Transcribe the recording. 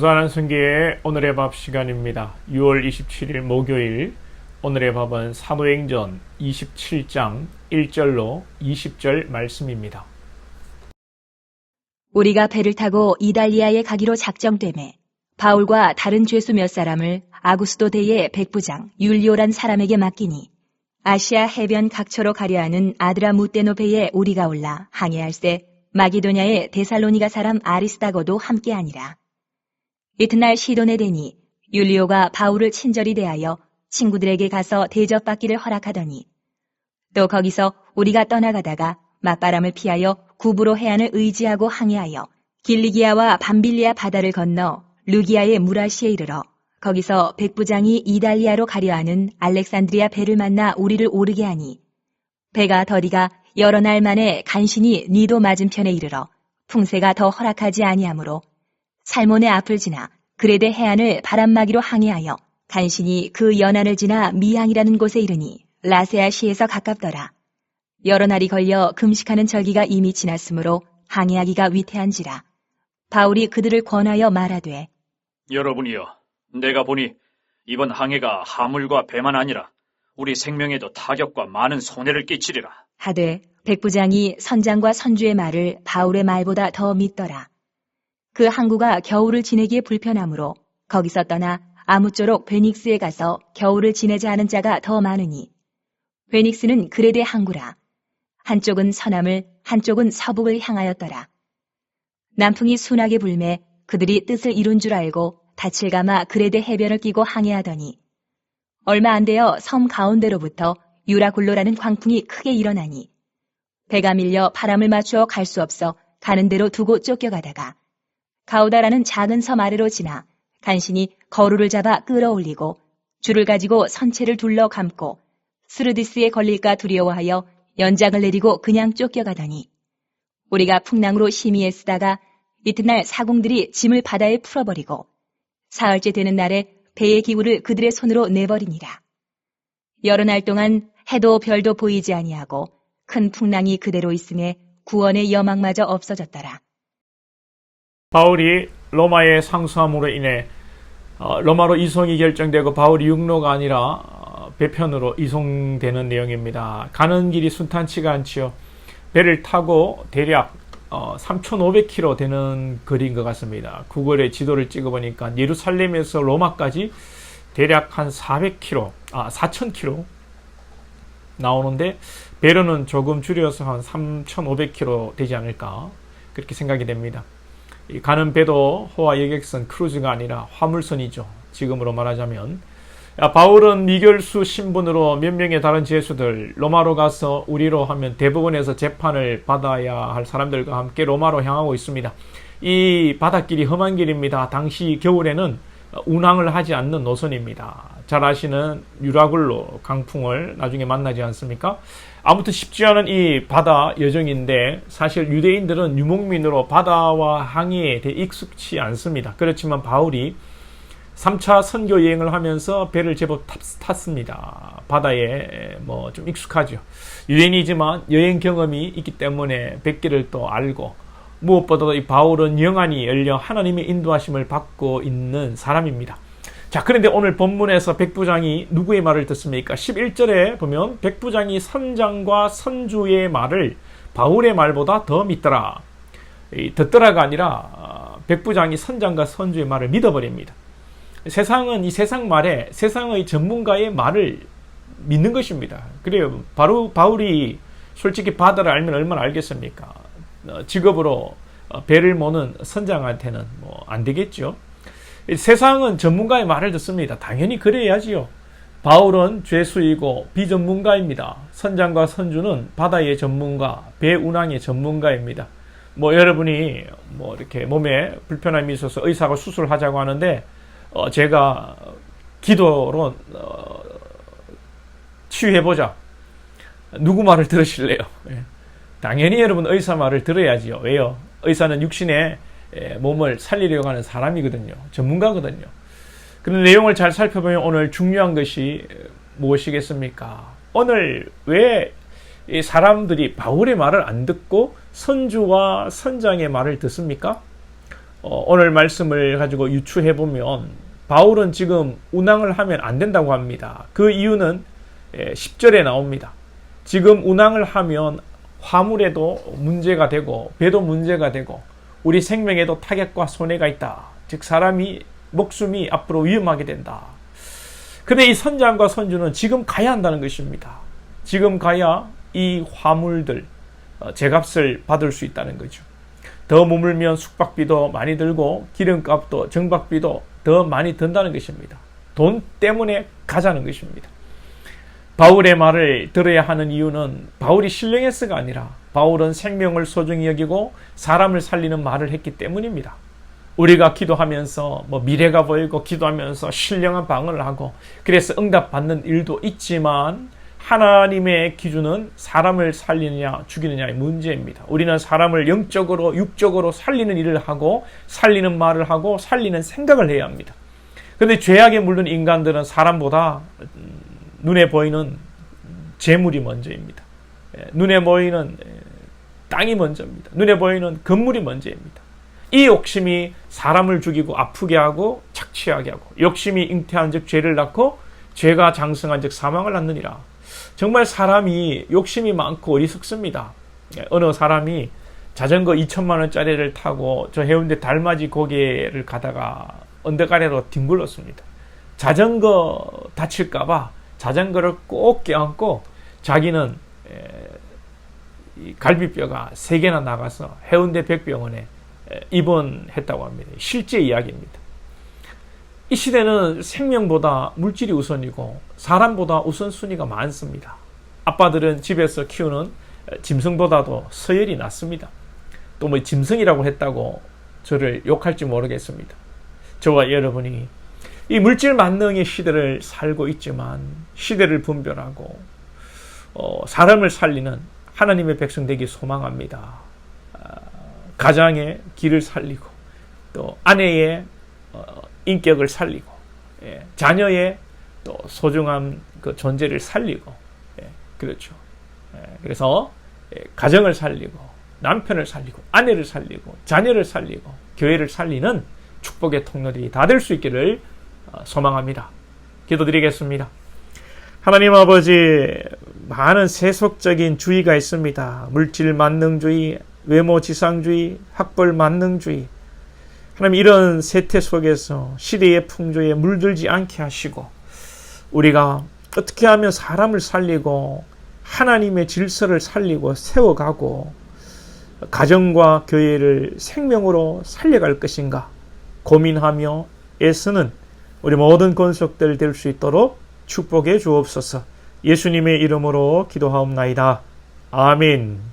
부산한 성계의 오늘의 밥 시간입니다. 6월 27일 목요일, 오늘의 밥은 사도행전 27장 1절로 20절 말씀입니다. 우리가 배를 타고 이달리아에 가기로 작정되매 바울과 다른 죄수 몇 사람을 아구스도 대의 백부장 율리오란 사람에게 맡기니 아시아 해변 각처로 가려 하는 아드라무떼노 배에 우리가 올라 항해할세 마게도냐의 데살로니가 사람 아리스다고도 함께하니라. 이튿날 시돈에 대니 율리오가 바울을 친절히 대하여 친구들에게 가서 대접받기를 허락하더니 또 거기서 우리가 떠나가다가 맞바람을 피하여 구브로 해안을 의지하고 항해하여 길리기아와 밤빌리아 바다를 건너 루기아의 무라시에 이르러 거기서 백부장이 이달리아로 가려 하는 알렉산드리아 배를 만나 우리를 오르게 하니 배가 더디가 여러 날 만에 간신히 니도 맞은편에 이르러 풍세가 더 허락하지 아니하므로 살몬의 앞을 지나 그레데 해안을 바람막이로 항해하여 간신히 그 연안을 지나 미항이라는 곳에 이르니 라세아시에서 가깝더라. 여러 날이 걸려 금식하는 절기가 이미 지났으므로 항해하기가 위태한지라. 바울이 그들을 권하여 말하되 여러분이여, 내가 보니 이번 항해가 하물과 배만 아니라 우리 생명에도 타격과 많은 손해를 끼치리라 하되 백부장이 선장과 선주의 말을 바울의 말보다 더 믿더라. 그 항구가 겨울을 지내기에 불편하므로 거기서 떠나 아무쪼록 베닉스에 가서 겨울을 지내자 하는 자가 더 많으니 베닉스는 그레데 항구라. 한쪽은 서남을 한쪽은 서북을 향하였더라. 남풍이 순하게 불매 그들이 뜻을 이룬 줄 알고 닻을 감아 그레데 해변을 끼고 항해하더니 얼마 안 되어 섬 가운데로부터 유라굴로라는 광풍이 크게 일어나니 배가 밀려 바람을 맞추어 갈 수 없어 가는 대로 두고 쫓겨가다가 가우다라는 작은 섬 아래로 지나 간신히 거루를 잡아 끌어올리고 줄을 가지고 선체를 둘러 감고 스르디스에 걸릴까 두려워하여 연장을 내리고 그냥 쫓겨가더니 우리가 풍랑으로 심히 애쓰다가 이튿날 사공들이 짐을 바다에 풀어버리고 사흘째 되는 날에 배의 기구를 그들의 손으로 내버리니라. 여러 날 동안 해도 별도 보이지 아니하고 큰 풍랑이 그대로 있음에 구원의 여망마저 없어졌더라. 바울이 로마의 상수함으로 인해 로마로 이송이 결정되고 바울이 육로가 아니라 배편으로 이송되는 내용입니다. 가는 길이 순탄치가 않지요. 배를 타고 대략 3,500km 되는 거리인 것 같습니다. 구글에 지도를 찍어보니까 예루살렘에서 로마까지 대략 한 4,000km 나오는데 배로는 조금 줄여서 한 3,500km 되지 않을까 그렇게 생각이 됩니다. 가는 배도 호화 여객선 크루즈가 아니라 화물선이죠. 지금으로 말하자면 바울은 미결수 신분으로 몇 명의 다른 죄수들 로마로 가서 우리로 하면 대법원에서 재판을 받아야 할 사람들과 함께 로마로 향하고 있습니다. 이 바닷길이 험한 길입니다. 당시 겨울에는 운항을 하지 않는 노선입니다. 잘 아시는 유라굴로 강풍을 나중에 만나지 않습니까? 아무튼 쉽지 않은 이 바다 여정인데 사실 유대인들은 유목민으로 바다와 항해에 대해 익숙치 않습니다. 그렇지만 바울이 3차 선교 여행을 하면서 배를 제법 탔습니다. 바다에 좀 익숙하죠. 유대인이지만 여행 경험이 있기 때문에 백기를 또 알고 무엇보다도 이 바울은 영안이 열려 하나님의 인도하심을 받고 있는 사람입니다. 자, 그런데 오늘 본문에서 백부장이 누구의 말을 듣습니까? 11절에 보면 백부장이 선장과 선주의 말을 바울의 말보다 더 믿더라. 듣더라가 아니라 백부장이 선장과 선주의 말을 믿어버립니다. 세상은 이 세상 말에 세상의 전문가의 말을 믿는 것입니다. 그래요. 바로 바울이 솔직히 바다를 알면 얼마나 알겠습니까? 직업으로 배를 모는 선장한테는 안 되겠죠. 세상은 전문가의 말을 듣습니다. 당연히 그래야지요. 바울은 죄수이고 비전문가입니다. 선장과 선주는 바다의 전문가, 배 운항의 전문가입니다. 여러분이 이렇게 몸에 불편함이 있어서 의사가 수술하자고 하는데 제가 기도로 치유해보자. 누구 말을 들으실래요? 당연히 여러분 의사 말을 들어야지요. 왜요? 의사는 육신의 몸을 살리려고 하는 사람이거든요. 전문가거든요. 그런 내용을 잘 살펴보면 오늘 중요한 것이 무엇이겠습니까? 오늘 왜 이 사람들이 바울의 말을 안 듣고 선주와 선장의 말을 듣습니까? 오늘 말씀을 가지고 유추해 보면 바울은 지금 운항을 하면 안 된다고 합니다. 그 이유는 10절에 나옵니다. 지금 운항을 하면 화물에도 문제가 되고 배도 문제가 되고 우리 생명에도 타격과 손해가 있다. 즉 사람이 목숨이 앞으로 위험하게 된다. 근데 이 선장과 선주는 지금 가야 한다는 것입니다. 지금 가야 이 화물들 제값을 받을 수 있다는 거죠. 더 머물면 숙박비도 많이 들고 기름값도 정박비도 더 많이 든다는 것입니다. 돈 때문에 가자는 것입니다. 바울의 말을 들어야 하는 이유는 바울이 신령해서가 아니라 바울은 생명을 소중히 여기고 사람을 살리는 말을 했기 때문입니다. 우리가 기도하면서 미래가 보이고 기도하면서 신령한 방언을 하고 그래서 응답받는 일도 있지만 하나님의 기준은 사람을 살리느냐 죽이느냐의 문제입니다. 우리는 사람을 영적으로 육적으로 살리는 일을 하고 살리는 말을 하고 살리는 생각을 해야 합니다. 그런데 죄악에 물든 인간들은 사람보다 눈에 보이는 재물이 먼저입니다. 눈에 보이는 땅이 먼저입니다. 눈에 보이는 건물이 먼저입니다. 이 욕심이 사람을 죽이고 아프게 하고 착취하게 하고 욕심이 잉태한 즉 죄를 낳고 죄가 장성한 즉 사망을 낳느니라. 정말 사람이 욕심이 많고 어리석습니다. 어느 사람이 자전거 2천만 원짜리를 타고 저 해운대 달맞이 고개를 가다가 언덕 아래로 뒹굴렀습니다. 자전거 다칠까봐 자전거를 꼭 껴안고 자기는 갈비뼈가 3개나 나가서 해운대 백병원에 입원했다고 합니다. 실제 이야기입니다. 이 시대는 생명보다 물질이 우선이고 사람보다 우선순위가 많습니다. 아빠들은 집에서 키우는 짐승보다도 서열이 낮습니다. 또 짐승이라고 했다고 저를 욕할지 모르겠습니다. 저와 여러분이 이 물질 만능의 시대를 살고 있지만 시대를 분별하고 사람을 살리는 하나님의 백성 되기 소망합니다. 가장의 길을 살리고 또 아내의 인격을 살리고 자녀의 또 소중한 그 존재를 살리고 그렇죠. 그래서 가정을 살리고 남편을 살리고 아내를 살리고 자녀를 살리고 교회를 살리는 축복의 통로들이 다 될 수 있기를 소망합니다. 기도드리겠습니다. 하나님 아버지, 많은 세속적인 주의가 있습니다. 물질 만능주의, 외모 지상주의, 학벌 만능주의. 하나님, 이런 세태 속에서 시대의 풍조에 물들지 않게 하시고 우리가 어떻게 하면 사람을 살리고 하나님의 질서를 살리고 세워가고 가정과 교회를 생명으로 살려갈 것인가 고민하며 애쓰는 우리 모든 권속들 될 수 있도록 축복해 주옵소서. 예수님의 이름으로 기도하옵나이다. 아멘.